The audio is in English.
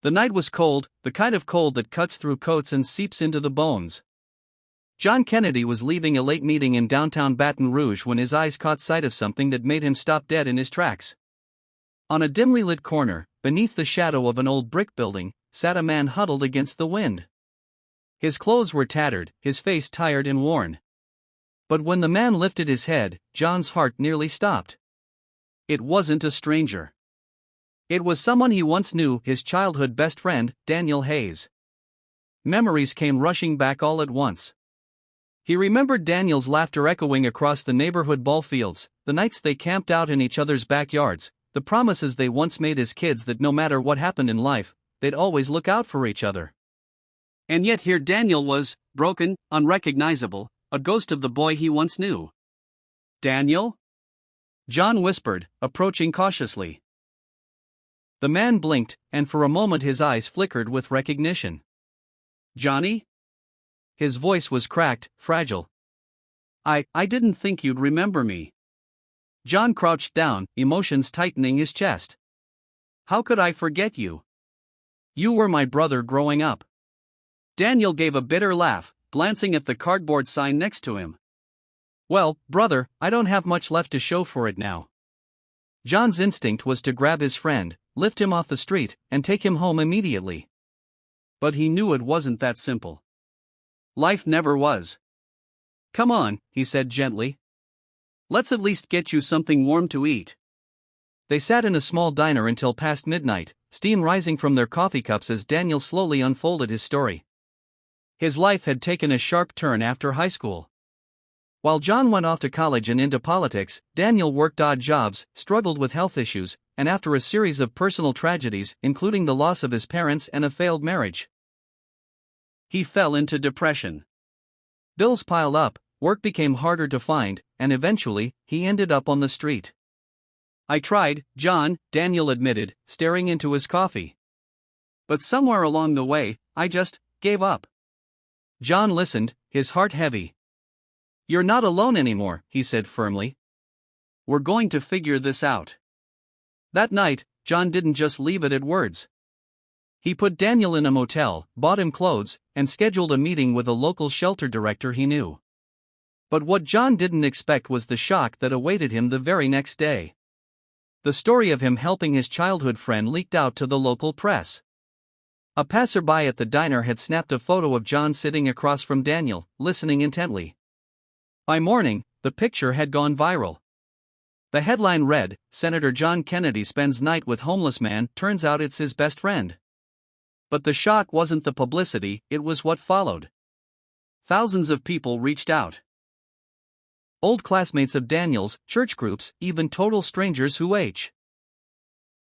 The night was cold, the kind of cold that cuts through coats and seeps into the bones. John Kennedy was leaving a late meeting in downtown Baton Rouge when his eyes caught sight of something that made him stop dead in his tracks. On a dimly lit corner, beneath the shadow of an old brick building, sat a man huddled against the wind. His clothes were tattered, his face tired and worn. But when the man lifted his head, John's heart nearly stopped. It wasn't a stranger. It was someone he once knew, his childhood best friend, Daniel Hayes. Memories came rushing back all at once. He remembered Daniel's laughter echoing across the neighborhood ball fields, the nights they camped out in each other's backyards, the promises they once made as kids that no matter what happened in life, they'd always look out for each other. And yet here Daniel was, broken, unrecognizable, a ghost of the boy he once knew. "Daniel?" John whispered, approaching cautiously. The man blinked, and for a moment his eyes flickered with recognition. "Johnny?" His voice was cracked, fragile. I didn't think you'd remember me." John crouched down, emotions tightening his chest. "How could I forget you? You were my brother growing up." Daniel gave a bitter laugh, glancing at the cardboard sign next to him. "Well, brother, I don't have much left to show for it now." John's instinct was to grab his friend, lift him off the street, and take him home immediately. But he knew it wasn't that simple. Life never was. "Come on," he said gently. "Let's at least get you something warm to eat." They sat in a small diner until past midnight, steam rising from their coffee cups as Daniel slowly unfolded his story. His life had taken a sharp turn after high school. While John went off to college and into politics, Daniel worked odd jobs, struggled with health issues, and after a series of personal tragedies, including the loss of his parents and a failed marriage, he fell into depression. Bills piled up, work became harder to find, and eventually, he ended up on the street. "I tried, John," Daniel admitted, staring into his coffee. "But somewhere along the way, I just gave up." John listened, his heart heavy. "You're not alone anymore," he said firmly. "We're going to figure this out." That night, John didn't just leave it at words. He put Daniel in a motel, bought him clothes, and scheduled a meeting with a local shelter director he knew. But what John didn't expect was the shock that awaited him the very next day. The story of him helping his childhood friend leaked out to the local press. A passerby at the diner had snapped a photo of John sitting across from Daniel, listening intently. By morning, the picture had gone viral. The headline read, "Senator John Kennedy spends night with homeless man, turns out it's his best friend." But the shock wasn't the publicity, it was what followed. Thousands of people reached out. Old classmates of Daniel's, church groups, even total strangers who